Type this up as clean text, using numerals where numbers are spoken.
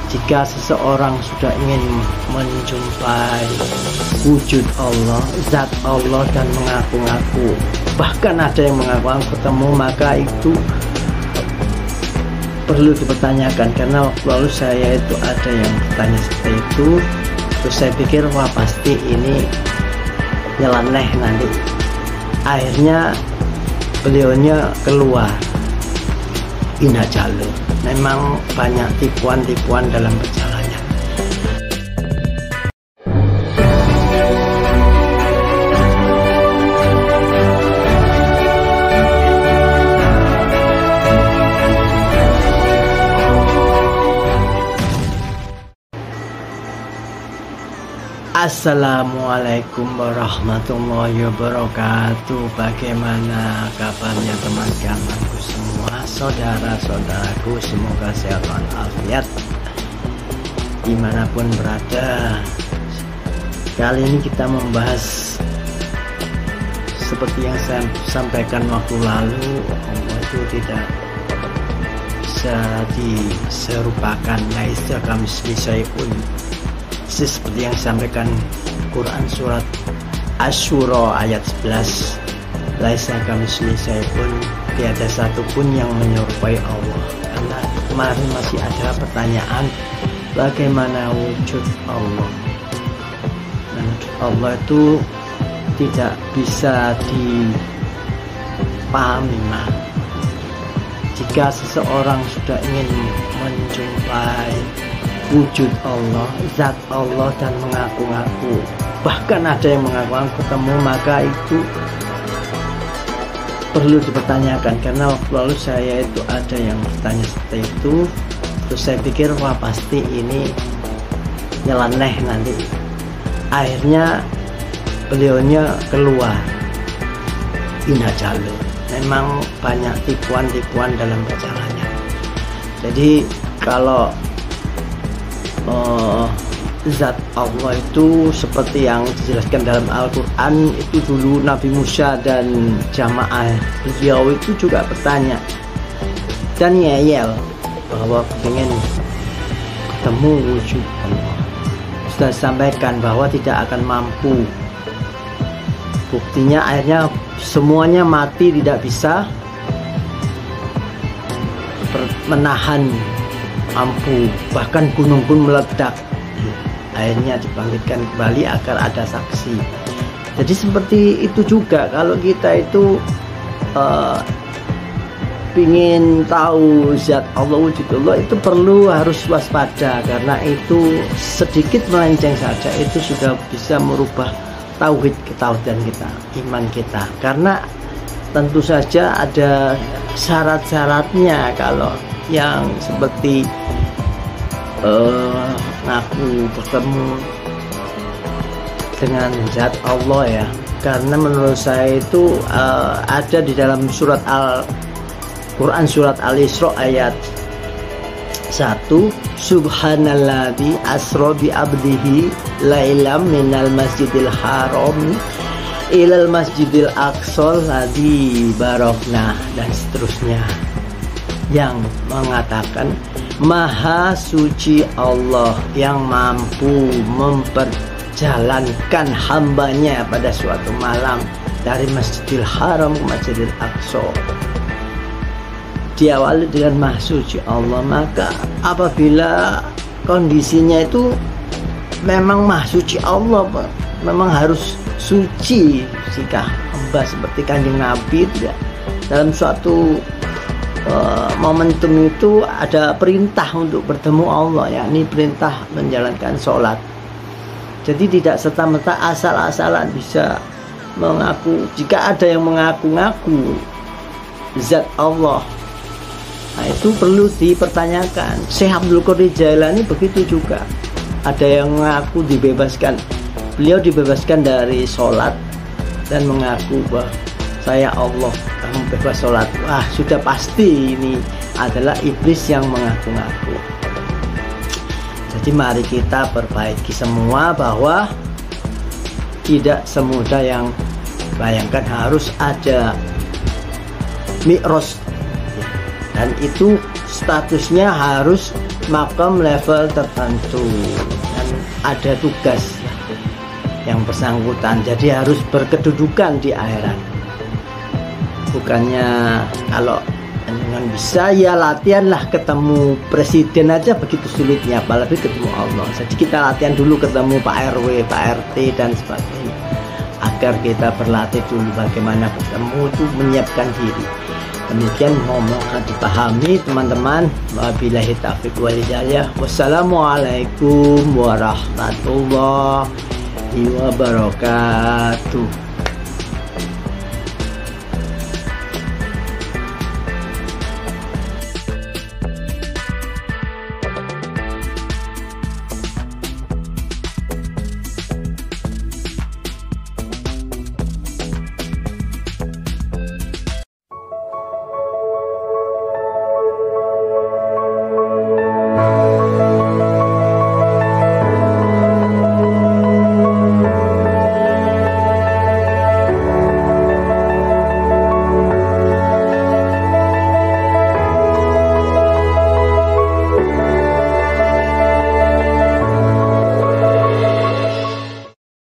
Jika seseorang sudah ingin menjumpai wujud Allah, zat Allah, dan mengaku-ngaku, bahkan ada yang mengaku ketemu, maka itu perlu dipertanyakan. Karena waktu lalu saya itu ada yang bertanya seperti itu, terus saya pikir wah pasti ini nyeleneh nanti. Akhirnya beliaunya keluar, indah jalur. Memang banyak tipuan-tipuan dalam perjalanan. Assalamualaikum warahmatullahi wabarakatuh. Bagaimana kabarnya teman-temanku semua, saudara-saudaraku, semoga sehat walafiat dimanapun berada. Kali ini kita membahas seperti yang saya sampaikan waktu lalu, Allah itu tidak bisa diserupakan, laisa kamitslihi syai'un. Seperti yang disampaikan Quran surat Asy-Syura ayat 11, laisa kamitslihi syai'un, tiada satupun yang menyerupai Allah. Karena kemarin masih ada pertanyaan bagaimana wujud Allah. Wujud Allah itu tidak bisa dipahami. Jika seseorang sudah ingin menjumpai wujud Allah, zat Allah, dan mengaku-ngaku, bahkan ada yang mengaku ketemu, maka itu perlu dipertanyakan. Karena waktu lalu saya itu ada yang bertanya seperti itu, terus saya pikir wah pasti ini nyeleneh nanti. Akhirnya beliaunya keluar, indah jalur. Memang banyak tipuan-tipuan dalam perjalanan. Jadi kalau zat Allah itu seperti yang dijelaskan dalam Al-Quran, itu dulu Nabi Musa dan jamaah beliau itu juga bertanya dan ngeyel bahwa ingin ketemu wujud Allah. Sudah disampaikan bahwa tidak akan mampu. Buktinya akhirnya semuanya mati, tidak bisa menahan, mampu, bahkan gunung pun meledak. Akhirnya dibangkitkan kembali agar ada saksi. Jadi seperti itu juga kalau kita itu ingin tahu zat Allah, wujud Allah, itu perlu harus waspada, karena itu sedikit melenceng saja itu sudah bisa merubah ketauhidan kita, iman kita. Karena tentu saja ada syarat-syaratnya. Kalau yang seperti ngaku bertemu dengan zat Allah ya, karena menurut saya itu ada di dalam surat Al-Quran surat Al-Isra ayat 1, subhanalladzi asra bi abdihi lailam minal masjidil haram ilal masjidil aqsal ladzi barakna, dan seterusnya, yang mengatakan Maha suci Allah yang mampu memperjalankan hambanya pada suatu malam dari Masjidil Haram ke Masjidil Aqsa. Diawali dengan Maha suci Allah, maka apabila kondisinya itu memang Maha suci Allah, memang harus suci. Jika hamba seperti Kanjeng Nabi tidak dalam suatu momentum itu ada perintah untuk bertemu Allah, yakni perintah menjalankan sholat. Jadi tidak serta-merta asal-asalan bisa mengaku. Jika ada yang mengaku-ngaku zat Allah, nah itu perlu dipertanyakan. Syekh Abdul Qadir Jailani begitu juga. Ada yang mengaku dibebaskan, beliau dibebaskan dari sholat dan mengaku bahwa saya Allah, kamu bebas sholat. Wah, sudah pasti ini adalah iblis yang mengaku-ngaku. Jadi mari kita perbaiki semua, bahwa tidak semudah yang bayangkan. Harus ada mi'raj, dan itu statusnya harus makam level tertentu dan ada tugas yang bersangkutan, jadi harus berkedudukan di akhirat. Bukannya kalau dengan bisa ya latihan lah, ketemu presiden aja begitu sulitnya, apalagi ketemu Allah. Jadi kita latihan dulu ketemu Pak RW, Pak RT dan sebagainya, agar kita berlatih dulu bagaimana ketemu itu, menyiapkan diri. Demikian ngomong dipahami teman-teman. Wabillahi taufiq wal hidayah. Wassalamualaikum warahmatullahi wabarakatuh.